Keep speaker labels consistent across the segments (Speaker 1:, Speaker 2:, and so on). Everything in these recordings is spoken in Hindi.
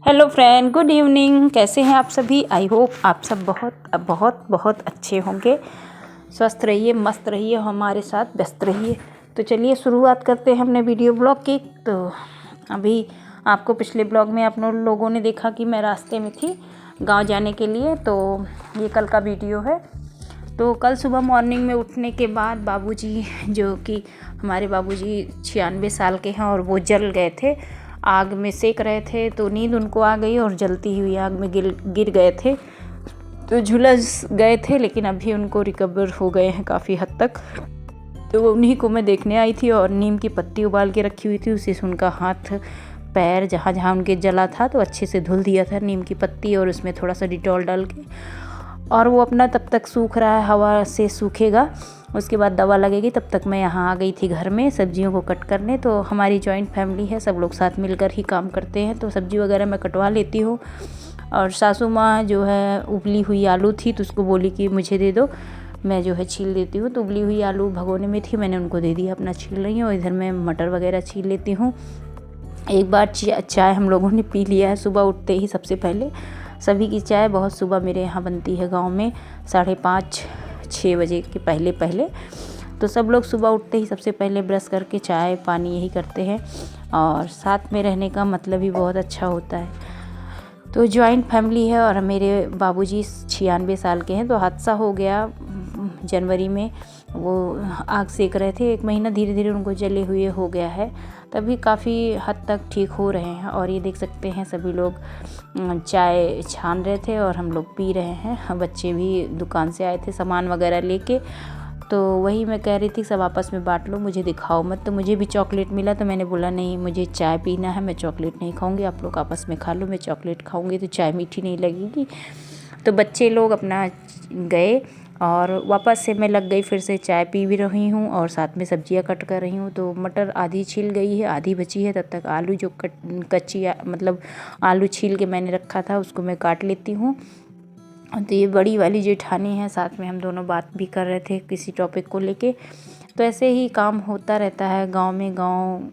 Speaker 1: Hello friend, good evening. कैसे हैं आप सभी? आई होप आप सब बहुत बहुत बहुत अच्छे होंगे। स्वस्थ रहिए, मस्त रहिए, हमारे साथ व्यस्त रहिए। तो चलिए शुरुआत करते हैं अपने वीडियो ब्लॉग की। तो अभी आपको पिछले ब्लॉग में आप लोगों ने देखा कि मैं रास्ते में थी गांव जाने के लिए। तो ये कल का वीडियो है। तो कल सुबह मॉर्निंग में उठने के बाद बाबूजी, जो कि हमारे बाबूजी 96 साल के हैं और वो जल गए थे, आग में सेक रहे थे। तो नींद उनको आ गई और जलती हुई आग में गिर गए थे। तो झुलस गए थे, लेकिन अभी उनको रिकवर हो गए हैं काफ़ी हद तक। तो उन्हीं को मैं देखने आई थी और नीम की पत्ती उबाल के रखी हुई थी, उसी से उनका हाथ पैर जहाँ जहाँ उनके जला था तो अच्छे से धुल दिया था नीम की पत्ती और उसमें थोड़ा सा डिटॉल डाल के। और वो अपना तब तक सूख रहा है, हवा से सूखेगा, उसके बाद दवा लगेगी। तब तक मैं यहाँ आ गई थी घर में सब्जियों को कट करने। तो हमारी जॉइंट फैमिली है, सब लोग साथ मिलकर ही काम करते हैं। तो सब्जी वगैरह मैं कटवा लेती हूँ। और सासू माँ जो है, उबली हुई आलू थी तो उसको बोली कि मुझे दे दो, मैं जो है छील देती हूँ। तो उबली हुई आलू भगोने में थी, मैंने उनको दे दिया, अपना छील रही हूँ। इधर मैं मटर वगैरह छील लेती हूँ। एक बार चाय हम लोगों ने पी लिया है सुबह उठते ही। सबसे पहले सभी की चाय बहुत सुबह मेरे यहाँ बनती है गांव में, 5:30-6 बजे के पहले पहले। तो सब लोग सुबह उठते ही सबसे पहले ब्रश करके चाय पानी यही करते हैं। और साथ में रहने का मतलब ही बहुत अच्छा होता है। तो जॉइंट फैमिली है। और मेरे बाबूजी 96 साल के हैं। तो हादसा हो गया जनवरी में, वो आग सेक रहे थे। 1 महीना धीरे धीरे उनको जले हुए हो गया है, तभी काफ़ी हद तक ठीक हो रहे हैं। और ये देख सकते हैं सभी लोग चाय छान रहे थे और हम लोग पी रहे हैं। बच्चे भी दुकान से आए थे सामान वगैरह लेके। तो वही मैं कह रही थी सब आपस में बांट लो, मुझे दिखाओ मत। तो मुझे भी चॉकलेट मिला तो मैंने बोला नहीं, मुझे चाय पीना है, मैं चॉकलेट नहीं खाऊंगी, आप लोग आपस में खा लो, मैं चॉकलेट खाऊंगी तो चाय मीठी नहीं लगेगी। तो बच्चे लोग अपना गए और वापस से मैं लग गई, फिर से चाय पी भी रही हूँ और साथ में सब्जियां कट कर रही हूँ। तो मटर आधी छिल गई है, आधी बची है। तब तक आलू जो कच्ची मतलब आलू छील के मैंने रखा था उसको मैं काट लेती हूँ। तो ये बड़ी वाली जेठानी है, साथ में हम दोनों बात भी कर रहे थे किसी टॉपिक को लेके। तो ऐसे ही काम होता रहता है गांव में। गांव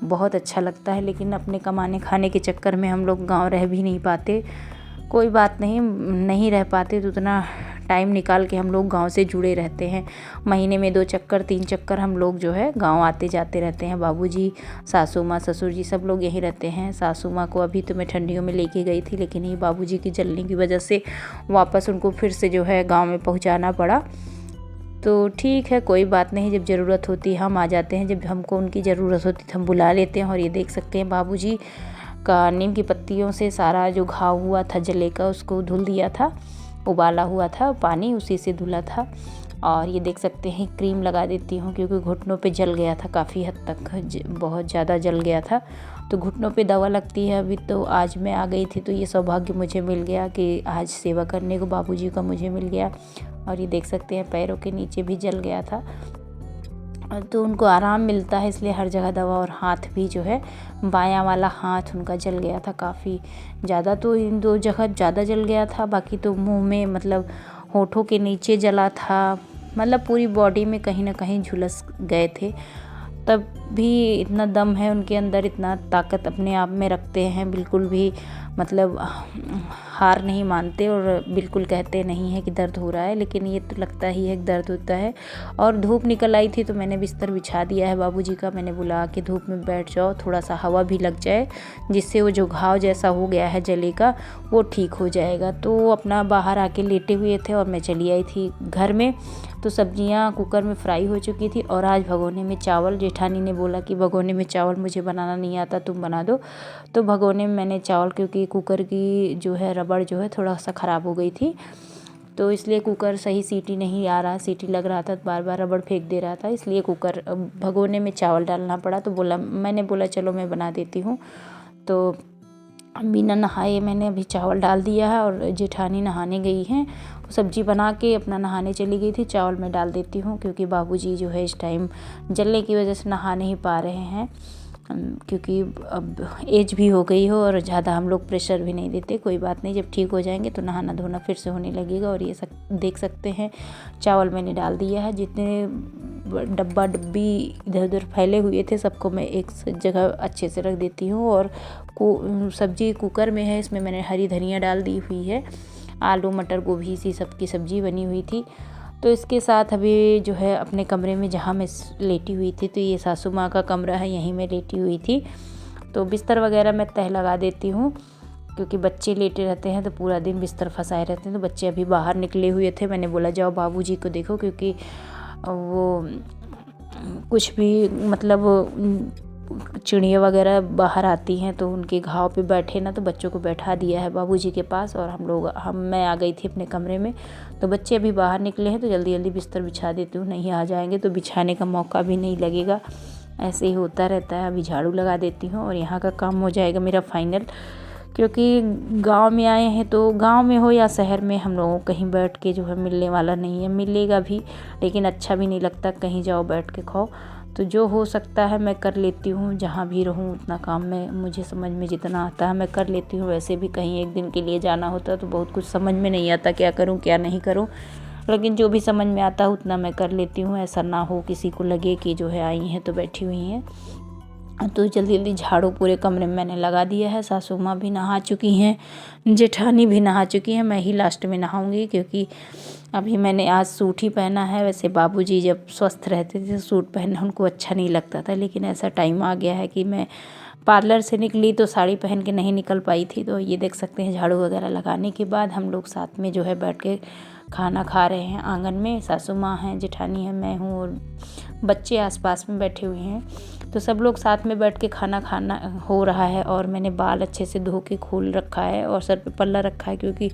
Speaker 1: बहुत अच्छा लगता है, लेकिन अपने कमाने खाने के चक्कर में हम लोग गांव रह भी नहीं पाते। कोई बात नहीं, नहीं रह पाते तो उतना टाइम निकाल के हम लोग गांव से जुड़े रहते हैं। महीने में 2 चक्कर 3 चक्कर हम लोग जो है गांव आते जाते रहते हैं। बाबूजी, सासू माँ, ससुर जी सब लोग यहीं रहते हैं। सासू माँ को अभी तो मैं ठंडियों में लेके गई थी, लेकिन ये बाबूजी की जलने की वजह से वापस उनको फिर से जो है गाँव में पहुँचाना पड़ा। तो ठीक है, कोई बात नहीं, जब ज़रूरत होती है हम आ जाते हैं, जब हमको उनकी ज़रूरत होती है तो हम बुला लेते हैं। और ये देख सकते हैं बाबूजी का नीम की पत्तियों से सारा जो घाव हुआ था जले का, उसको धुल दिया था, उबाला हुआ था पानी, उसी से धुला था। और ये देख सकते हैं क्रीम लगा देती हूँ, क्योंकि घुटनों पे जल गया था काफ़ी हद तक, बहुत ज़्यादा जल गया था। तो घुटनों पे दवा लगती है। अभी तो आज मैं आ गई थी तो ये सौभाग्य मुझे मिल गया कि आज सेवा करने को बाबूजी का मुझे मिल गया। और ये देख सकते हैं पैरों के नीचे भी जल गया था, तो उनको आराम मिलता है इसलिए हर जगह दवा। और हाथ भी जो है, बायां वाला हाथ उनका जल गया था काफ़ी ज़्यादा। तो इन 2 जगह ज़्यादा जल गया था, बाकी तो मुंह में मतलब होठों के नीचे जला था, मतलब पूरी बॉडी में कहीं ना कहीं झुलस गए थे। तब भी इतना दम है उनके अंदर, इतना ताकत अपने आप में रखते हैं, बिल्कुल भी मतलब हार नहीं मानते और बिल्कुल कहते नहीं है कि दर्द हो रहा है, लेकिन ये तो लगता ही है कि दर्द होता है। और धूप निकल आई थी तो मैंने बिस्तर बिछा दिया है बाबूजी का। मैंने बोला कि धूप में बैठ जाओ, थोड़ा सा हवा भी लग जाए, जिससे वो जो घाव जैसा हो गया है जले का वो ठीक हो जाएगा। तो अपना बाहर आके लेटे हुए थे और मैं चली आई थी घर में। तो सब्जियां कुकर में फ्राई हो चुकी थी और आज भगोने में चावल, जेठानी ने बोला कि भगोने में चावल मुझे बनाना नहीं आता, तुम बना दो। तो भगोने में मैंने चावल, क्योंकि कुकर की जो है रबड़ जो है थोड़ा सा ख़राब हो गई थी, तो इसलिए कुकर सही सीटी नहीं आ रहा, सीटी लग रहा था, बार बार रबड़ फेंक दे रहा था, इसलिए कुकर भगोने में चावल डालना पड़ा। तो मैंने बोला चलो मैं बना देती हूँ। तो बिना नहाए मैंने अभी चावल डाल दिया है और जेठानी नहाने गई हैं, सब्जी बना के अपना नहाने चली गई थी। चावल मैं डाल देती हूँ, क्योंकि बाबूजी जो है इस टाइम जलने की वजह से नहा नहीं पा रहे हैं, क्योंकि अब एज भी हो गई हो और ज़्यादा हम लोग प्रेशर भी नहीं देते। कोई बात नहीं, जब ठीक हो जाएंगे तो नहाना धोना फिर से होने लगेगा। और ये देख सकते हैं चावल मैंने डाल दिया है। जितने डब्बा डब्बी इधर उधर फैले हुए थे, सबको मैं एक जगह अच्छे से रख देती हूँ। और सब्जी कुकर में है, इसमें मैंने हरी धनिया डाल दी हुई है, आलू मटर गोभी सी सबकी सब्जी बनी हुई थी। तो इसके साथ अभी जो है अपने कमरे में जहाँ मैं लेटी हुई थी, तो ये सासू माँ का कमरा है, यहीं मैं लेटी हुई थी। तो बिस्तर वगैरह मैं तह लगा देती हूँ, क्योंकि बच्चे लेटे रहते हैं तो पूरा दिन बिस्तर फंसाए रहते हैं। तो बच्चे अभी बाहर निकले हुए थे, मैंने बोला जाओ बाबूजी को देखो, क्योंकि वो कुछ भी मतलब चिड़िया वगैरह बाहर आती हैं तो उनके घाव पे बैठे ना, तो बच्चों को बैठा दिया है बाबूजी के पास। और मैं आ गई थी अपने कमरे में, तो बच्चे अभी बाहर निकले हैं तो जल्दी जल्दी बिस्तर बिछा देती हूँ, नहीं आ जाएंगे तो बिछाने का मौका भी नहीं लगेगा। ऐसे ही होता रहता है। अभी झाड़ू लगा देती हूँ और यहाँ का काम हो जाएगा मेरा फाइनल, क्योंकि गांव में आए हैं तो गांव में हो या शहर में हम लोगों कहीं बैठ के जो है मिलने वाला नहीं है, मिलेगा भी लेकिन अच्छा भी नहीं लगता कहीं जाओ बैठ के खाओ। तो जो हो सकता है मैं कर लेती हूँ, जहाँ भी रहूँ उतना काम में मुझे समझ में जितना आता है मैं कर लेती हूँ। वैसे भी कहीं एक दिन के लिए जाना होता है तो बहुत कुछ समझ में नहीं आता क्या करूँ क्या नहीं करूँ, लेकिन जो भी समझ में आता है उतना मैं कर लेती हूँ। ऐसा ना हो किसी को लगे कि जो है आई हैं तो बैठी हुई हैं। तो जल्दी जल्दी झाड़ू पूरे कमरे में मैंने लगा दिया है। सासू माँ भी नहा चुकी हैं, जेठानी भी नहा चुकी हैं, मैं ही लास्ट में नहाऊंगी, क्योंकि अभी मैंने आज सूट ही पहना है। वैसे बाबूजी जब स्वस्थ रहते थे सूट पहनना उनको अच्छा नहीं लगता था, लेकिन ऐसा टाइम आ गया है कि मैं पार्लर से निकली तो साड़ी पहन के नहीं निकल पाई थी। तो ये देख सकते हैं झाड़ू वगैरह लगाने के बाद हम लोग साथ में जो है बैठ के खाना खा रहे हैं आंगन में। सासू माँ हैं, जेठानी है, मैं हूँ और बच्चे आसपास में बैठे हुए हैं। तो सब लोग साथ में बैठ के खाना हो रहा है। और मैंने बाल अच्छे से धो के खोल रखा है और सर पे पल्ला रखा है, क्योंकि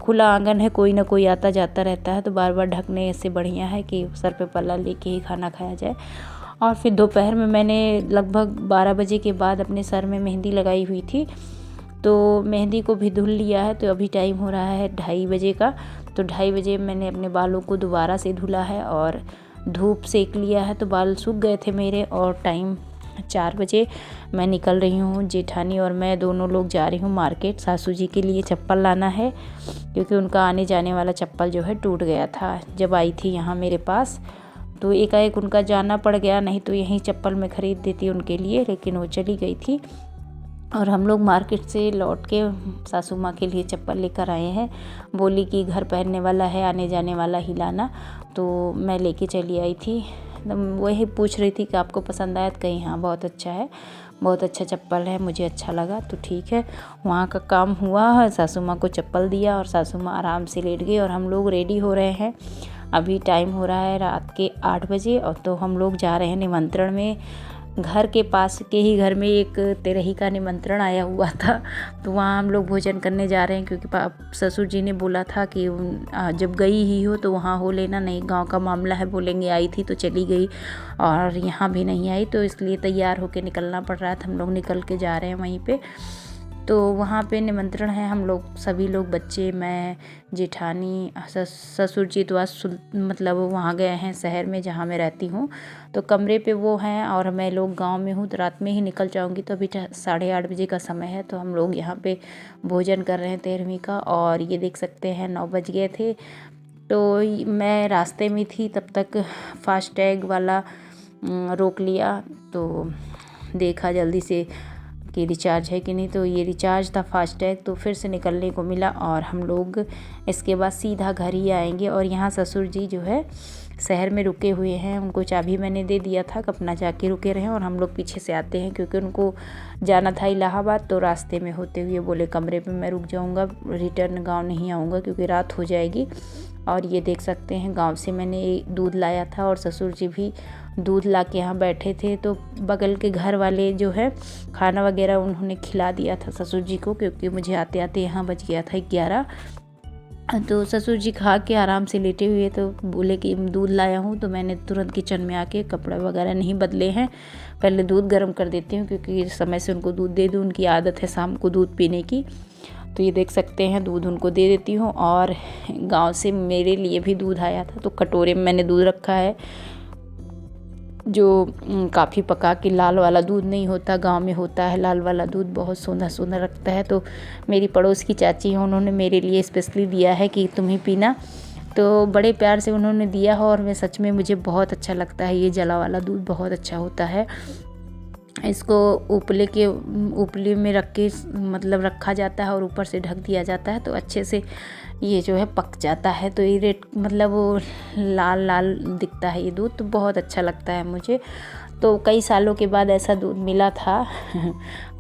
Speaker 1: खुला आंगन है, कोई ना कोई आता जाता रहता है, तो बार बार ढकने से बढ़िया है कि सर पे पल्ला लेके ही खाना खाया जाए। और फिर दोपहर में मैंने लगभग 12 बजे के बाद अपने सर में मेहंदी लगाई हुई थी, तो मेहंदी को भी धुल लिया है। तो अभी टाइम हो रहा है 2:30 बजे का, तो 2:30 बजे मैंने अपने बालों को दोबारा से धुला है और धूप सेक लिया है, तो बाल सूख गए थे मेरे। और टाइम 4 बजे मैं निकल रही हूँ, जेठानी और मैं दोनों लोग जा रही हूँ मार्केट। सासू जी के लिए चप्पल लाना है, क्योंकि उनका आने जाने वाला चप्पल जो है टूट गया था जब आई थी यहाँ मेरे पास, तो एकाएक उनका जाना पड़ गया, नहीं तो यहीं चप्पल मैं ख़रीद देती उनके लिए, लेकिन वो चली गई थी। और हम लोग मार्केट से लौट के सासू माँ के लिए चप्पल लेकर आए हैं। बोली कि घर पहनने वाला है, आने जाने वाला ही लाना, तो मैं लेके चली आई थी। वही पूछ रही थी कि आपको पसंद आया, तो कहीं हाँ बहुत अच्छा है, बहुत अच्छा चप्पल है, मुझे अच्छा लगा, तो ठीक है। वहाँ का काम हुआ, सासू माँ को चप्पल दिया और सासू माँ आराम से लेट गई और हम लोग रेडी हो रहे हैं। अभी टाइम हो रहा है रात के 8 बजे और तो हम लोग जा रहे हैं निमंत्रण में। घर के पास के ही घर में एक तेरही का निमंत्रण आया हुआ था, तो वहाँ हम लोग भोजन करने जा रहे हैं, क्योंकि ससुर जी ने बोला था कि जब गई ही हो तो वहाँ हो लेना, नहीं गांव का मामला है बोलेंगे आई थी तो चली गई और यहाँ भी नहीं आई, तो इसलिए तैयार होकर निकलना पड़ रहा था। हम लोग निकल के जा रहे हैं वहीं पे, तो वहाँ पे निमंत्रण है। हम लोग सभी लोग, बच्चे, मैं, जेठानी, ससुर जी तो आज मतलब वहाँ गए हैं शहर में जहाँ मैं रहती हूँ, तो कमरे पे वो हैं और मैं लोग गांव में हूँ, तो रात में ही निकल जाऊँगी। तो अभी 8:30 बजे का समय है, तो हम लोग यहाँ पे भोजन कर रहे हैं 13वीं का। और ये देख सकते हैं 9 बज गए थे, तो मैं रास्ते में थी तब तक फास्टैग वाला रोक लिया, तो देखा जल्दी से कि रिचार्ज है कि नहीं, तो ये रिचार्ज था फास्टैग, तो फिर से निकलने को मिला। और हम लोग इसके बाद सीधा घर ही आएंगे। और यहाँ ससुर जी जो है शहर में रुके हुए हैं, उनको चाबी मैंने दे दिया था कि अपना जाके रुके रहें और हम लोग पीछे से आते हैं, क्योंकि उनको जाना था इलाहाबाद। तो रास्ते में होते हुए बोले कमरे पे मैं रुक जाऊंगा, रिटर्न गांव नहीं आऊँगा क्योंकि रात हो जाएगी। और ये देख सकते हैं गांव से मैंने दूध लाया था और ससुर जी भी दूध ला के यहाँ बैठे थे, तो बगल के घर वाले जो है खाना वगैरह उन्होंने खिला दिया था ससुर जी को, क्योंकि मुझे आते आते यहाँ बज गया था 11। तो ससुर जी खा के आराम से लेटे हुए, तो बोले कि दूध लाया हूँ, तो मैंने तुरंत किचन में आके कपड़ा वगैरह नहीं बदले हैं, पहले दूध गर्म कर देती हूँ, क्योंकि समय से उनको दूध दे दूँ, उनकी आदत है शाम को दूध पीने की। तो ये देख सकते हैं दूध उनको दे देती हूँ। और गांव से मेरे लिए भी दूध आया था, तो कटोरे में मैंने दूध रखा है, जो काफ़ी पका के लाल वाला दूध नहीं होता, गांव में होता है लाल वाला दूध, बहुत सोना सोना रखता है। तो मेरी पड़ोस की चाची है, उन्होंने मेरे लिए स्पेशली दिया है कि तुम ही पीना, तो बड़े प्यार से उन्होंने दिया है और मैं सच में मुझे बहुत अच्छा लगता है। ये जला वाला दूध बहुत अच्छा होता है। इसको उपले में रख के मतलब रखा जाता है और ऊपर से ढक दिया जाता है, तो अच्छे से ये जो है पक जाता है। तो ये रेड मतलब वो लाल लाल दिखता है ये दूध, तो बहुत अच्छा लगता है मुझे। तो कई सालों के बाद ऐसा दूध मिला था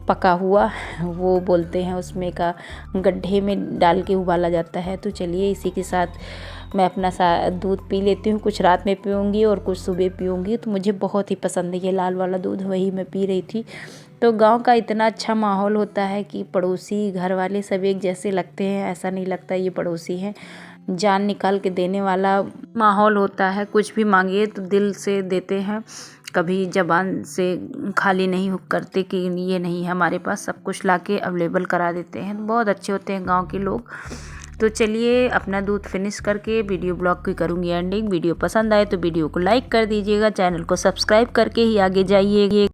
Speaker 1: पका हुआ, वो बोलते हैं उसमें का गड्ढे में डाल के उबाला जाता है। तो चलिए इसी के साथ मैं अपना दूध पी लेती हूँ। कुछ रात में पीऊँगी और कुछ सुबह पीऊँगी। तो मुझे बहुत ही पसंद है ये लाल वाला दूध, वही मैं पी रही थी। तो गांव का इतना अच्छा माहौल होता है कि पड़ोसी घर वाले सब एक जैसे लगते हैं, ऐसा नहीं लगता ये पड़ोसी हैं। जान निकाल के देने वाला माहौल होता है। कुछ भी मांगिए तो दिल से देते हैं, कभी ज़बान से खाली नहीं करते कि ये नहीं है हमारे पास, सब कुछ लाके अवेलेबल करा देते हैं। बहुत अच्छे होते हैं गांव के लोग। तो चलिए अपना दूध फिनिश करके वीडियो ब्लॉग की करूँगी एंडिंग। वीडियो पसंद आए तो वीडियो को लाइक कर दीजिएगा, चैनल को सब्सक्राइब करके ही आगे जाइए।